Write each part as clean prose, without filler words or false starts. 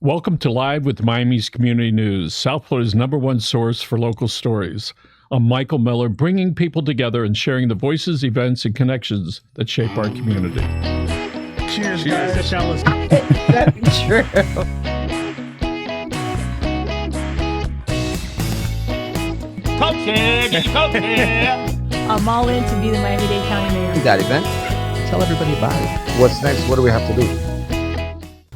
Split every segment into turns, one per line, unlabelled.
Welcome to Live with Miami's Community News, South Florida's #1 source for local stories. I'm Michael Miller, bringing people together and sharing the voices, events, and connections that shape our community.
Cheers, guys.
That'd be true.
I'm all in to be the Miami-Dade County mayor.
That event. Tell everybody about it. What's next? What do we have to do?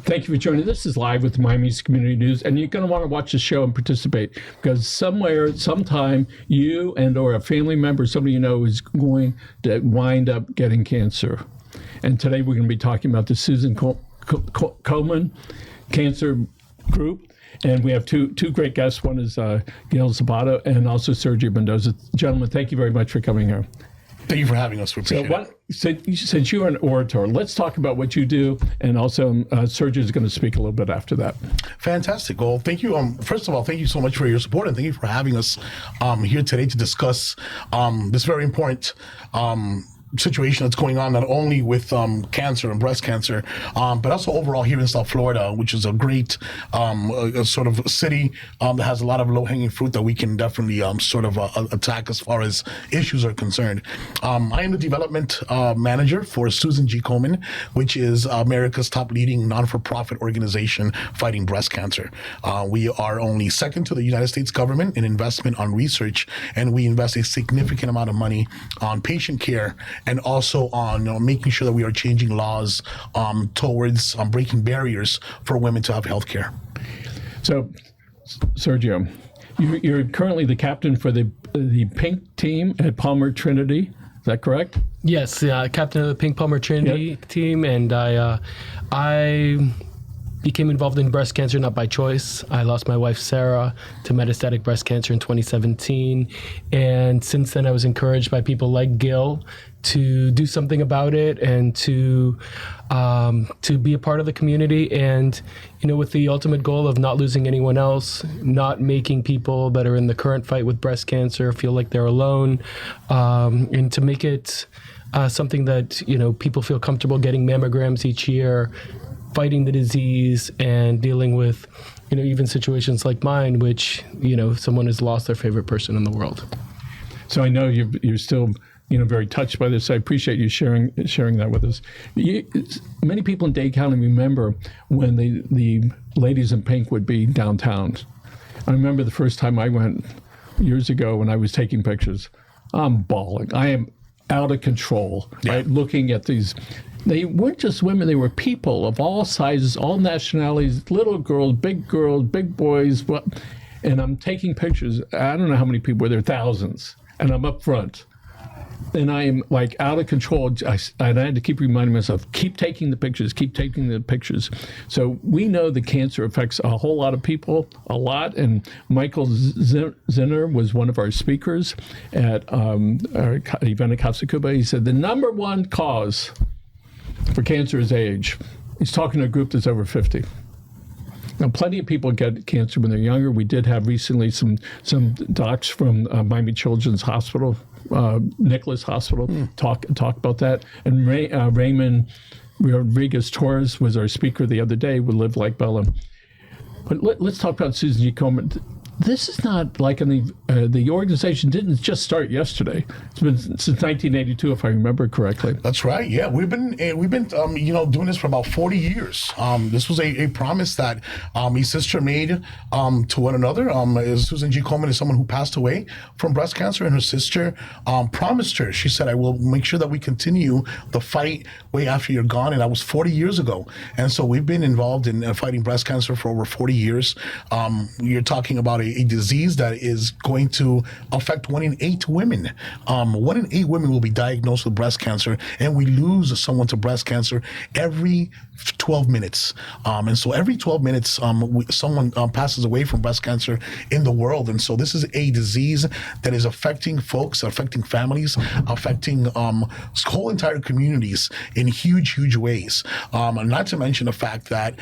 Thank you for joining. This is Live with Miami's Community News, and you're going to want to watch the show and participate because somewhere, sometime, you and or a family member, somebody you know, is going to wind up getting cancer. And today we're going to be talking about the Susan Komen Cancer Group. And we have two great guests. One is Gil Zepeda and also Sergio Mendoza. Gentlemen, thank you very much for coming here.
Thank you for having us. We appreciate it.
Since you're an orator, let's talk about what you do, and also Sergio is going to speak a little bit after that.
Fantastic. Well, thank you. First of all, thank you so much for your support, and thank you for having us here today to discuss this very important situation that's going on, not only with cancer and breast cancer, but also overall here in South Florida, which is a great sort of city that has a lot of low-hanging fruit that we can definitely attack as far as issues are concerned. I am the development manager for Susan G. Komen, which is America's top leading non-for-profit organization fighting breast cancer. We are only second to the United States government in investment on research, and we invest a significant amount of money on patient care and also on making sure that we are changing laws towards breaking barriers for women to have health care.
So, Sergio, you're currently the captain for the pink team at Palmer Trinity. Is that correct?
Yes, captain of the pink Palmer Trinity team, and I became involved in breast cancer not by choice. I lost my wife, Sarah, to metastatic breast cancer in 2017. And since then, I was encouraged by people like Gil to do something about it and to be a part of the community. And, you know, with the ultimate goal of not losing anyone else, not making people that are in the current fight with breast cancer feel like they're alone, and to make it something that, you know, people feel comfortable getting mammograms each year, fighting the disease and dealing with, you know, even situations like mine, which, you know, someone has lost their favorite person in the world.
So I know you're still, you know, very touched by this. I appreciate you sharing that with us. Many people in Dade County remember when the ladies in pink would be downtown. I remember the first time I went years ago when I was taking pictures. I'm bawling. I am out of control, right? Looking at these. They weren't just women, they were people of all sizes, all nationalities, little girls, big boys. And I'm taking pictures. I don't know how many people were there, thousands. And I'm up front. And I am like out of control. And I had to keep reminding myself, keep taking the pictures, keep taking the pictures. So we know that cancer affects a whole lot of people, a lot. And Michael Zinner was one of our speakers at our event at Casa Cuba. He said the #1 cause for cancer is age. He's talking to a group that's over 50. Now, plenty of people get cancer when they're younger. We did have recently some docs from Miami Children's Hospital, Nicholas Hospital, talk about that. And Raymond Rodriguez Torres was our speaker the other day with Live Like Bella. But let's talk about Susan G. Komen. This is not like the organization didn't just start yesterday. It's been since 1982, if I remember correctly.
That's right. Yeah, we've been doing this for about 40 years. This was a promise that my sister made to one another. Susan G. Komen is someone who passed away from breast cancer, and her sister promised her. She said, "I will make sure that we continue the fight way after you're gone." And that was 40 years ago. And so we've been involved in fighting breast cancer for over 40 years. You're talking about a disease that is going to affect 1 in 8 women. 1 in 8 women will be diagnosed with breast cancer, and we lose someone to breast cancer every 12 minutes. And so every 12 minutes, someone passes away from breast cancer in the world. And so this is a disease that is affecting folks, affecting families, affecting whole entire communities in huge, huge ways. And not to mention the fact that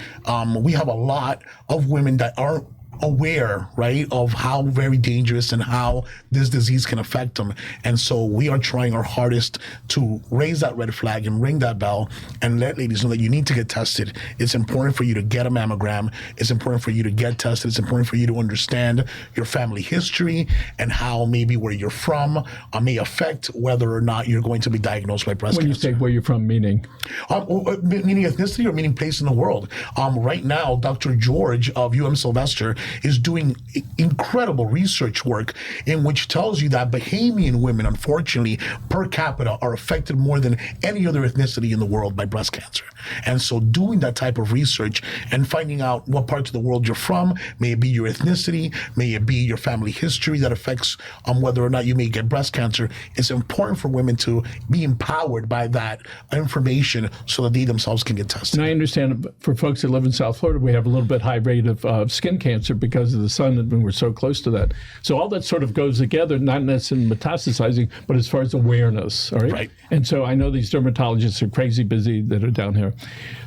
we have a lot of women that aren't aware, right, of how very dangerous and how this disease can affect them. And so we are trying our hardest to raise that red flag and ring that bell and let ladies know that you need to get tested. It's important for you to get a mammogram. It's important for you to get tested. It's important for you to understand your family history and how maybe where you're from may affect whether or not you're going to be diagnosed by breast
When you
cancer.
say where you're from, meaning?
Meaning ethnicity or meaning place in the world. Right now, Dr. George of Sylvester is doing incredible research work in which tells you that Bahamian women, unfortunately, per capita, are affected more than any other ethnicity in the world by breast cancer. And so doing that type of research and finding out what parts of the world you're from, may it be your ethnicity, may it be your family history that affects whether or not you may get breast cancer, it's important for women to be empowered by that information so that they themselves can get tested.
And I understand for folks that live in South Florida, we have a little bit high rate of skin cancer because of the sun, and we're so close to that. So all that sort of goes together, not necessarily metastasizing, but as far as awareness, all right?
Right.
And so I know these dermatologists are crazy busy that are down here.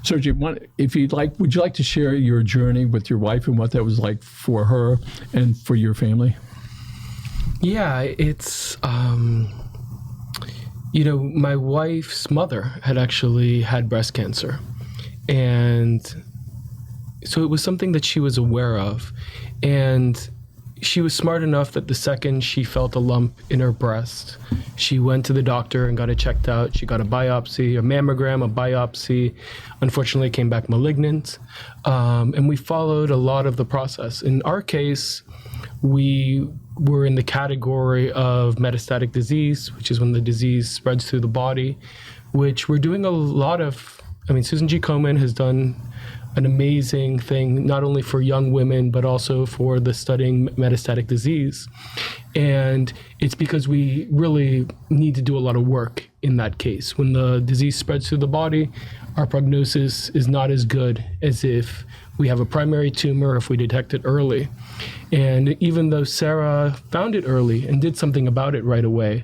Sergio, if you'd like, would you like to share your journey with your wife and what that was like for her and for your family?
Yeah, it's, my wife's mother had actually had breast cancer. And so it was something that she was aware of. And she was smart enough that the second she felt a lump in her breast, she went to the doctor and got it checked out. She got a biopsy, a mammogram, a biopsy. Unfortunately, it came back malignant. And we followed a lot of the process. In our case, we were in the category of metastatic disease, which is when the disease spreads through the body, which we're doing a lot of. Susan G. Komen has done an amazing thing, not only for young women, but also for the studying metastatic disease. And it's because we really need to do a lot of work in that case. When the disease spreads through the body, our prognosis is not as good as if we have a primary tumor, if we detect it early. And even though Sarah found it early and did something about it right away,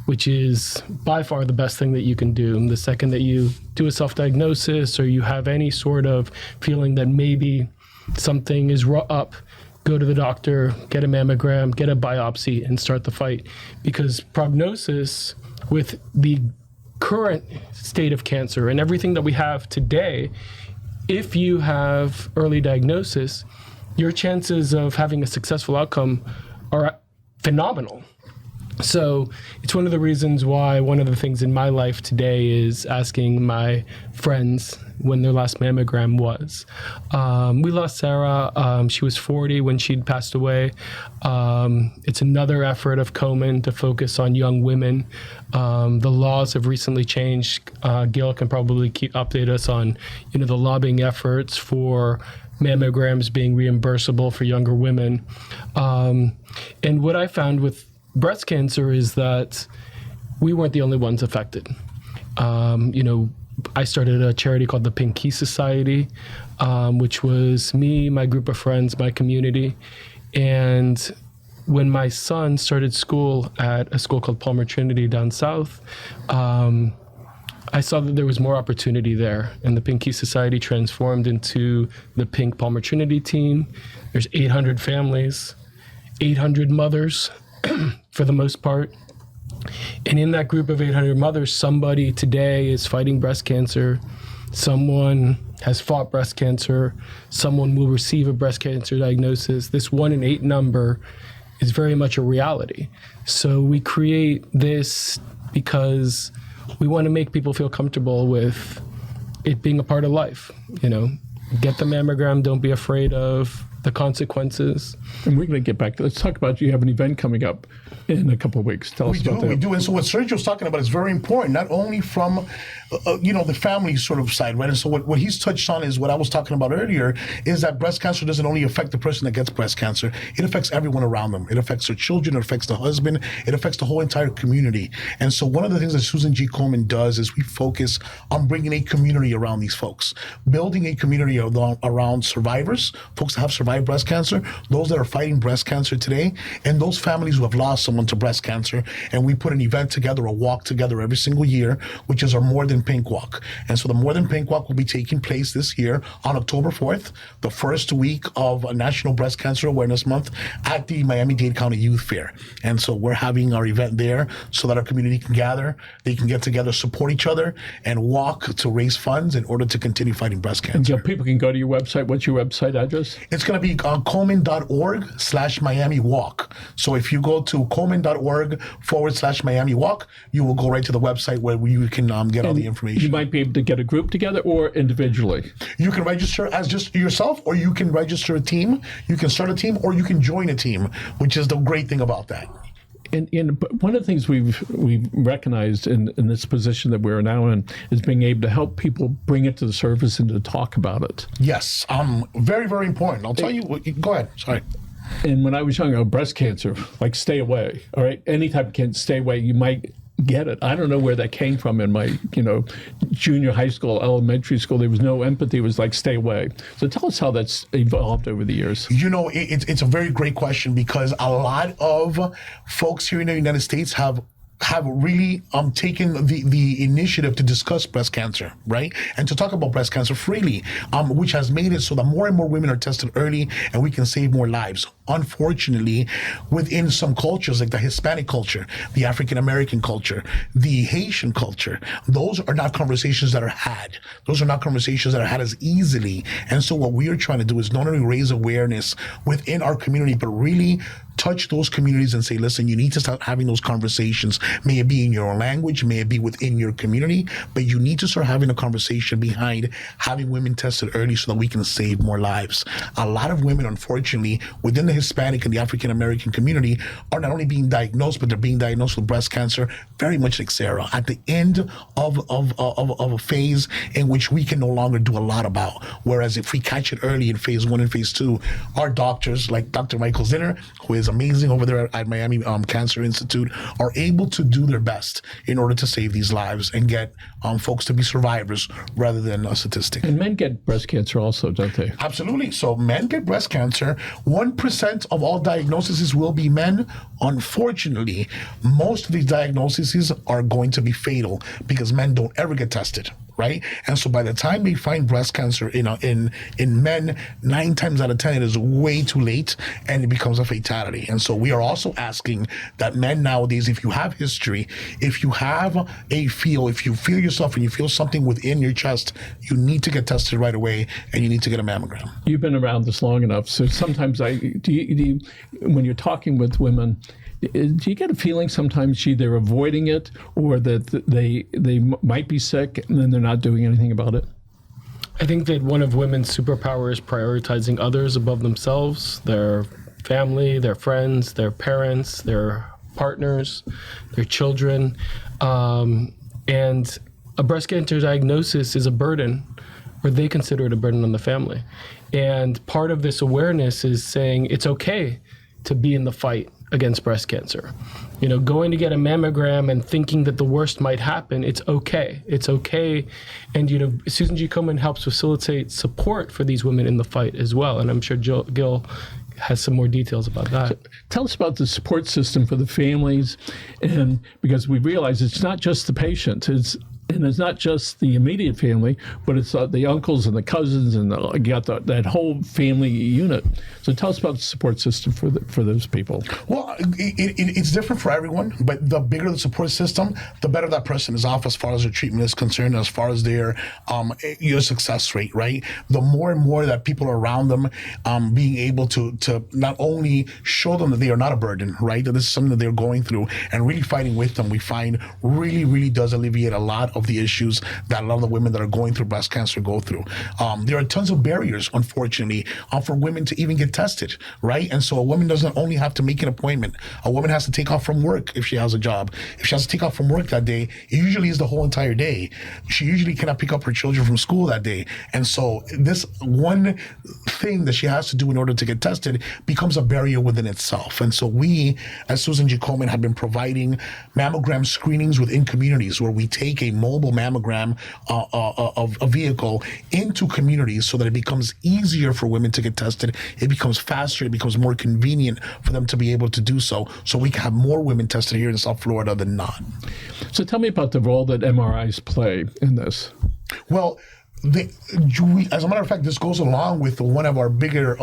which is by far the best thing that you can do. The second that you do a self-diagnosis or you have any sort of feeling that maybe something is up, go to the doctor, get a mammogram, get a biopsy, and start the fight. Because prognosis with the current state of cancer and everything that we have today, if you have early diagnosis, your chances of having a successful outcome are phenomenal. So it's one of the reasons why one of the things in my life today is asking my friends when their last mammogram was. We lost Sarah. She was 40 when she'd passed away. It's another effort of Komen to focus on young women. The laws have recently changed. Gil can probably update us on, the lobbying efforts for mammograms being reimbursable for younger women. And what I found with breast cancer is that we weren't the only ones affected. I started a charity called the Pink Key Society, which was me, my group of friends, my community. And when my son started school at a school called Palmer Trinity down south, I saw that there was more opportunity there. And the Pink Key Society transformed into the Pink Palmer Trinity Team. There's 800 families, 800 mothers, for the most part. And in that group of 800 mothers, somebody today is fighting breast cancer. Someone has fought breast cancer. Someone will receive a breast cancer diagnosis. This 1 in 8 number is very much a reality. So we create this because we want to make people feel comfortable with it being a part of life. Get the mammogram. Don't be afraid of the consequences.
And we're going to get back. Let's talk about, you have an event coming up in a couple of weeks. Tell us about that.
We do. And so what Sergio's talking about is very important, not only from, the family sort of side, right? And so what he's touched on is what I was talking about earlier, is that breast cancer doesn't only affect the person that gets breast cancer, it affects everyone around them. It affects their children, it affects the husband, it affects the whole entire community. And so one of the things that Susan G. Komen does is we focus on bringing a community around these folks, building a community around survivors, folks that have survived survived breast cancer, those that are fighting breast cancer today, and those families who have lost someone to breast cancer. And we put an event together, a walk together every single year, which is our More Than Pink Walk. And so the More Than Pink Walk will be taking place this year on October 4th, the first week of National Breast Cancer Awareness Month at the Miami-Dade County Youth Fair. And so we're having our event there so that our community can gather, they can get together, support each other, and walk to raise funds in order to continue fighting breast cancer.
Yeah, people can go to your website. What's your website address?
It's going to be Komen.org/Miami Walk. So if you go to Komen.org/Miami Walk, you will go right to the website where you can get all the information.
You might be able to get a group together or individually.
You can register as just yourself, or you can register a team. You can start a team, or you can join a team, which is the great thing about that.
And one of the things we've recognized in this position that we're now in is being able to help people bring it to the surface and to talk about it.
Yes, very, very important. I'll tell you. Go ahead. Sorry.
And when I was young, breast cancer, like stay away. All right, any type of cancer, stay away. You might get it. I don't know where that came from in my, junior high school, elementary school. There was no empathy. It was like stay away. So tell us how that's evolved over the years.
It's a very great question, because a lot of folks here in the United States have really taken the initiative to discuss breast cancer, right? And to talk about breast cancer freely, which has made it so that more and more women are tested early and we can save more lives. Unfortunately, within some cultures, like the Hispanic culture, the African American culture, the Haitian culture, those are not conversations that are had. Those are not conversations that are had as easily. And so what we are trying to do is not only raise awareness within our community, but really touch those communities and say, listen, you need to start having those conversations. May it be in your own language, may it be within your community, but you need to start having a conversation behind having women tested early so that we can save more lives. A lot of women, unfortunately, within the Hispanic and the African American community are not only being diagnosed, but they're being diagnosed with breast cancer very much like Sarah, at the end of a phase in which we can no longer do a lot about. Whereas if we catch it early in phase 1 and phase 2, our doctors, like Dr. Michael Zinner, who is amazing over there at Miami Cancer Institute, are able to do their best in order to save these lives and get folks to be survivors rather than a statistic.
And men get breast cancer also, don't they?
Absolutely. So men get breast cancer. 1% of all diagnoses will be men. Unfortunately, most of these diagnoses are going to be fatal because men don't ever get tested, right? And so by the time they find breast cancer in men, 9 times out of 10, it is way too late and it becomes a fatality. And so we are also asking that men nowadays, if you have history, if you feel yourself and you feel something within your chest, you need to get tested right away and you need to get a mammogram.
You've been around this long enough. So sometimes when you're talking with women, do you get a feeling sometimes they're avoiding it, or that they might be sick and then they're not doing anything about it?
I think that one of women's superpowers is prioritizing others above themselves, their family, their friends, their parents, their partners, their children. And a breast cancer diagnosis is a burden, or they consider it a burden on the family. And part of this awareness is saying it's okay to be in the fight against breast cancer. Going to get a mammogram and thinking that the worst might happen, it's okay. It's okay. And, Susan G. Komen helps facilitate support for these women in the fight as well. And I'm sure Gil has some more details about that.
So tell us about the support system for the families, and because we realize it's not just the patient, it's not just the immediate family, but it's the uncles and the cousins, and you got that whole family unit. So tell us about the support system for those people.
Well, it's different for everyone, but the bigger the support system, the better that person is off as far as their treatment is concerned, as far as their success rate, right? The more and more that people are around them, being able to not only show them that they are not a burden, right? That this is something that they're going through, and really fighting with them, we find really, really does alleviate a lot of the issues that a lot of the women that are going through breast cancer go through. There are tons of barriers, unfortunately, for women to even get tested, right? And so a woman doesn't only have to make an appointment. A woman has to take off from work if she has a job. If she has to take off from work that day, it usually is the whole entire day. She usually cannot pick up her children from school that day. And so this one thing that she has to do in order to get tested becomes a barrier within itself. And so we, as Susan G. Komen, have been providing mammogram screenings within communities where we take a mobile mammogram a vehicle into communities so that it becomes easier for women to get tested. It becomes faster. It becomes more convenient for them to be able to do so. So we can have more women tested here in South Florida than not.
So tell me about the role that MRIs play in this.
Well, as a matter of fact, this goes along with one of our bigger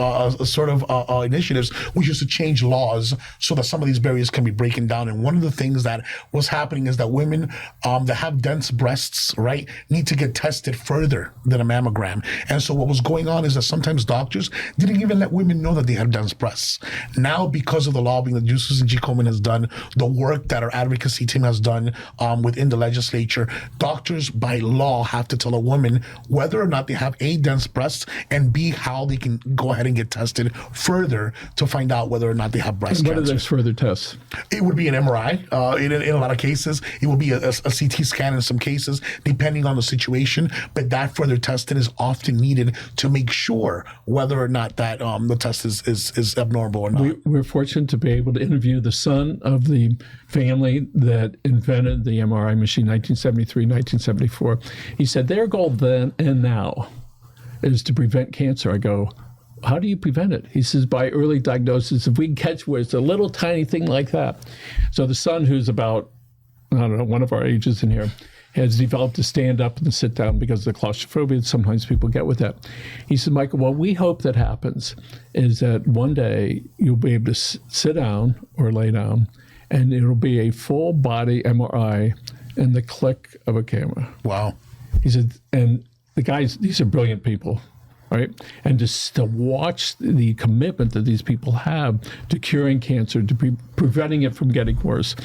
initiatives, which is to change laws so that some of these barriers can be broken down. And one of the things that was happening is that women that have dense breasts, right, need to get tested further than a mammogram. And so what was going on is that sometimes doctors didn't even let women know that they had dense breasts. Now, because of the lobbying that Susan G. Komen has done, the work that our advocacy team has done within the legislature, doctors by law have to tell a woman whether or not they have A, dense breasts, and B, how they can go ahead and get tested further to find out whether or not they have breast cancer.
What are those further tests?
It would be an MRI in a lot of cases. It would be a CT scan in some cases, depending on the situation. But that further testing is often needed to make sure whether or not that the test is abnormal or not.
We're fortunate to be able to interview the son of the family that invented the MRI machine, 1973, 1974. He said their goal then and now is to prevent cancer. I go, how do you prevent it? He says, by early diagnosis. If we can catch where it's a little tiny thing like that. So the son, who's about, I don't know, one of our ages in here, has developed to stand up and sit down because of the claustrophobia that sometimes people get with that. He said, Michael, what we hope that happens is that one day you'll be able to sit down or lay down, and it'll be a full body MRI and the click of a camera.
Wow.
He said, and the guys, these are brilliant people, right? And just to watch the commitment that these people have to curing cancer, to preventing it from getting worse.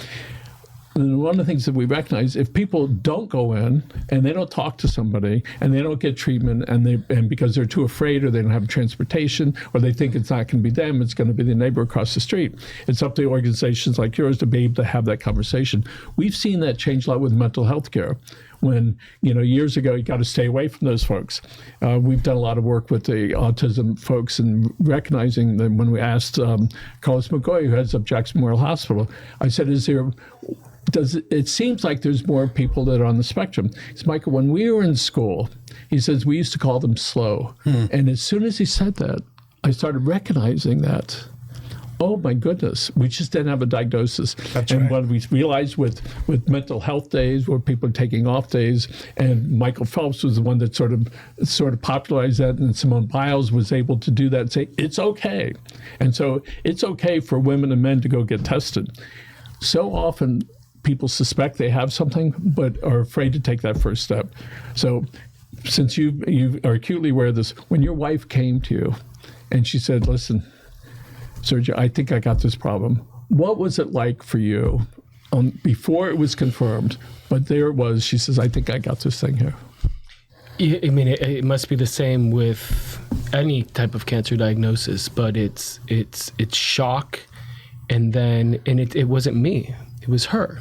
And one of the things that we recognize, if people don't go in and they don't talk to somebody and they don't get treatment and because they're too afraid or they don't have transportation or they think it's not going to be them, it's going to be the neighbor across the street. It's up to organizations like yours to be able to have that conversation. We've seen that change a lot with mental health care. When, years ago, you got to stay away from those folks. We've done a lot of work with the autism folks and recognizing that when we asked Carlos McGoy, who heads up Jackson Memorial Hospital, I said, it seems like there's more people that are on the spectrum. He said, Michael, when we were in school, he says, we used to call them slow. And as soon as he said that, I started recognizing that. Oh my goodness, we just didn't have a diagnosis.
That's
and
right.
what we realized with mental health days, where people are taking off days, and Michael Phelps was the one that sort of popularized that, and Simone Biles was able to do that and say, it's okay. And so it's okay for women and men to go get tested. So often people suspect they have something, but are afraid to take that first step. So since you are acutely aware of this, when your wife came to you and she said, listen, Sergio, I think I got this problem. What was it like for you before it was confirmed? But there it was. She says, I think I got this thing here.
I mean, it must be the same with any type of cancer diagnosis, but it's shock, and it wasn't me. It was her.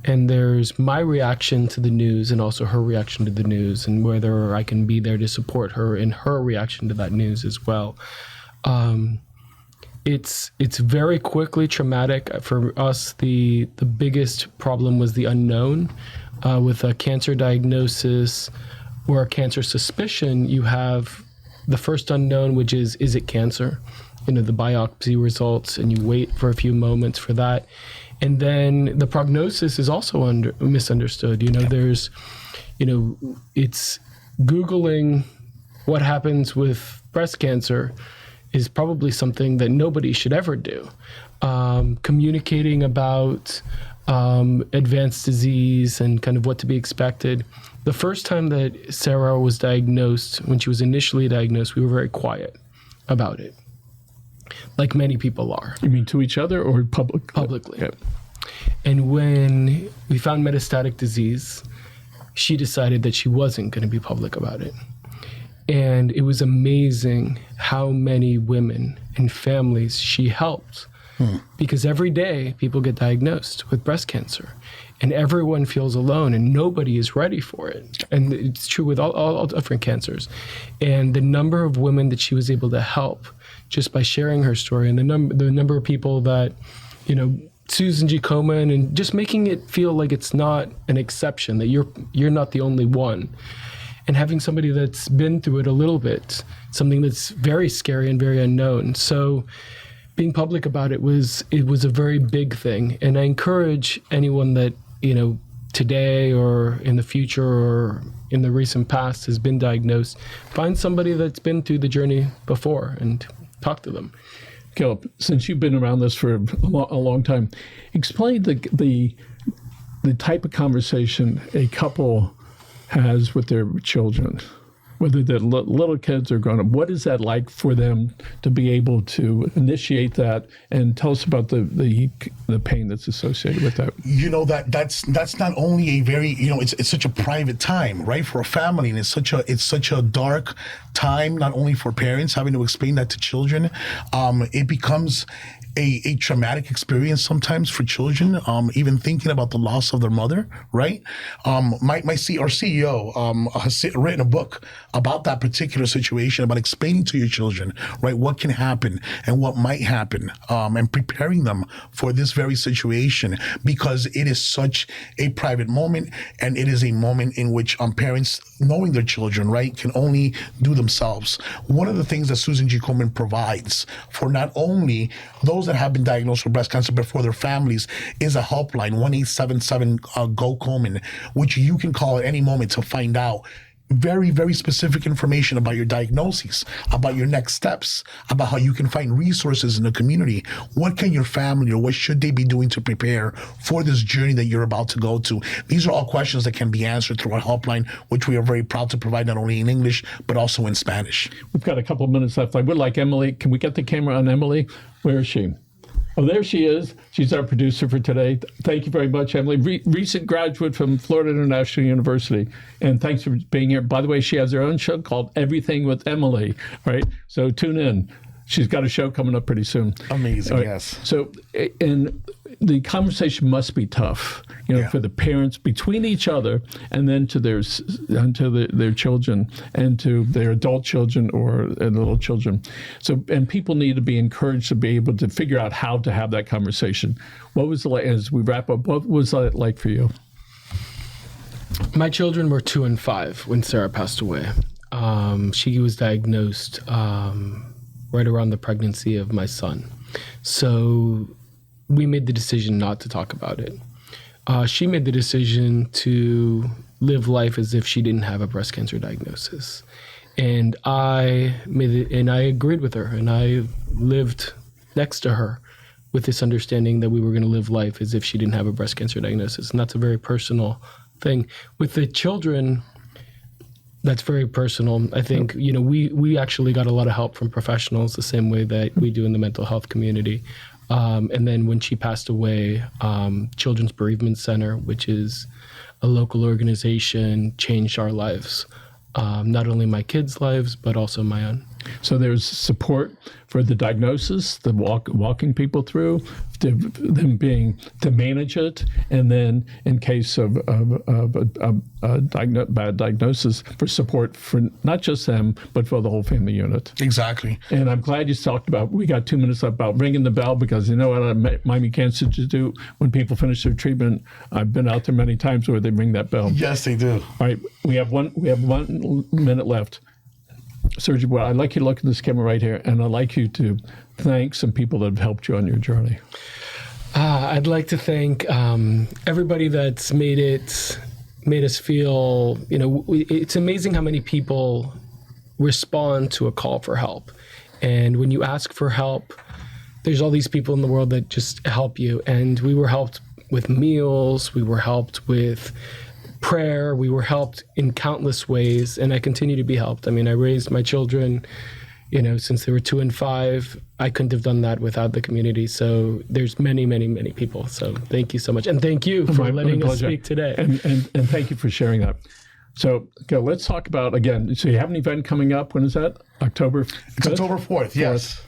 And there's my reaction to the news and also her reaction to the news, and whether I can be there to support her in her reaction to that news as well. It's very quickly traumatic. For us, the biggest problem was the unknown. With a cancer diagnosis or a cancer suspicion, you have the first unknown, which is it cancer? The biopsy results, and you wait for a few moments for that. And then the prognosis is also misunderstood. There's, it's Googling what happens with breast cancer is probably something that nobody should ever do. Communicating about advanced disease and kind of what to be expected. The first time that Sarah was diagnosed, when she was initially diagnosed, we were very quiet about it, like many people are.
You mean to each other or
Publicly.
Okay.
And when we found metastatic disease, she decided that she wasn't going to be public about it. And it was amazing how many women and families she helped. Because every day people get diagnosed with breast cancer and everyone feels alone and nobody is ready for it. And it's true with all different cancers. And the number of women that she was able to help just by sharing her story, and the number of people that, Susan G. Komen, and just making it feel like it's not an exception, that you're not the only one. And having somebody that's been through it a little bit, something that's very scary and very unknown. So being public about it was a very big thing. And I encourage anyone that, today or in the future or in the recent past has been diagnosed, find somebody that's been through the journey before and talk to them.
Gil, since you've been around this for a long time, explain the type of conversation a couple has with their children, whether they're little kids or grown up. What is that like for them to be able to initiate that, and tell us about the pain that's associated with that?
That's not only a very, it's such a private time, right, for a family, and it's such a dark time, not only for parents having to explain that to children. It becomes a traumatic experience sometimes for children, even thinking about the loss of their mother, right? Our CEO has written a book about that particular situation, about explaining to your children, right, what can happen and what might happen, and preparing them for this very situation, because it is such a private moment, and it is a moment in which parents, knowing their children, right, can only do themselves. One of the things that Susan G. Komen provides for not only those that have been diagnosed with breast cancer, but for their families, is a helpline, 1-877-GO-KOMEN, which you can call at any moment to find out very, very specific information about your diagnosis, about your next steps, about how you can find resources in the community. What can your family, or what should they be doing to prepare for this journey that you're about to go to? These are all questions that can be answered through our helpline, which we are very proud to provide not only in English, but also in Spanish.
We've got a couple of minutes left. I would like Emily. Can we get the camera on Emily? Where is she? Oh, there she is. She's our producer for today. Thank you very much, Emily. Recent graduate from Florida International University. And thanks for being here. By the way, she has her own show called Everything with Emily, right? So tune in. She's got a show coming up pretty soon.
Amazing,
right.
Yes.
So, and the conversation must be tough, for the parents between each other, and then to their children, and to their adult children or little children. So, and people need to be encouraged to be able to figure out how to have that conversation. What was as we wrap up, what was that like for you?
My children were 2 and 5 when Sarah passed away. She was diagnosed right around the pregnancy of my son. So we made the decision not to talk about it. She made the decision to live life as if she didn't have a breast cancer diagnosis. And I agreed with her, and I lived next to her with this understanding that we were going to live life as if she didn't have a breast cancer diagnosis. And that's a very personal thing. With the children, that's very personal. I think, we actually got a lot of help from professionals the same way that we do in the mental health community. And then when she passed away, Children's Bereavement Center, which is a local organization, changed our lives. Not only my kids' lives, but also my own.
So there's support for the diagnosis, the walking people through, them being to manage it, and then in case of bad diagnosis, for support for not just them, but for the whole family unit.
Exactly.
And I'm glad you talked about, we got 2 minutes about ringing the bell, because you know what Miami Cancer Institute, when people finish their treatment, I've been out there many times where they ring that bell.
Yes, they do.
All right, we have 1 minute left. Sergio, well, I'd like you to look at this camera right here, and I'd like you to thank some people that have helped you on your journey.
I'd like to thank everybody that's made us feel, it's amazing how many people respond to a call for help. And when you ask for help, there's all these people in the world that just help you. And we were helped with meals, we were helped with prayer, we were helped in countless ways, and I continue to be helped. I mean, I raised my children, since they were 2 and 5. I couldn't have done that without the community. So there's many, many, many people. So thank you so much. And thank you for letting us speak today.
And thank you for sharing that. So, Gil, let's talk about, again, so you have an event coming up. When is that? October 5th?
It's October 4th, yes.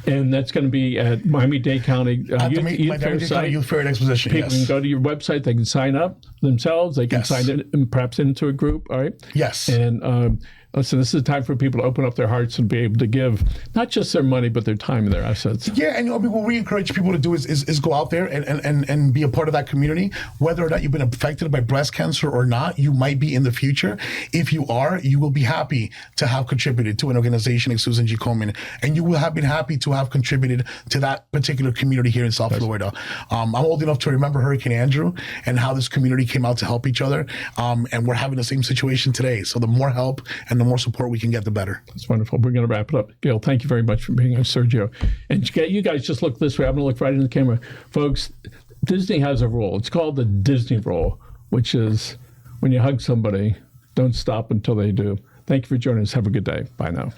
And that's going to be at Miami-Dade County
at the Miami-Dade County Youth Fair and Exposition.
People can go to your website. They can sign up themselves. They can sign in, perhaps into a group. All right.
Yes.
And listen, this is a time for people to open up their hearts and be able to give not just their money, but their time and their assets.
Yeah, and what we encourage people to do is go out there and be a part of that community. Whether or not you've been affected by breast cancer or not, you might be in the future. If you are, you will be happy to have contributed to an organization like Susan G. Komen, and you will have been happy to have contributed to that particular community here in South Florida. I'm old enough to remember Hurricane Andrew and how this community came out to help each other, and we're having the same situation today. So the more help and the more support we can get, the better.
That's wonderful. We're going to wrap it up. Gil, thank you very much for being here, Sergio. And you guys just look this way. I'm going to look right in the camera. Folks, Disney has a rule. It's called the Disney rule, which is when you hug somebody, don't stop until they do. Thank you for joining us. Have a good day. Bye now.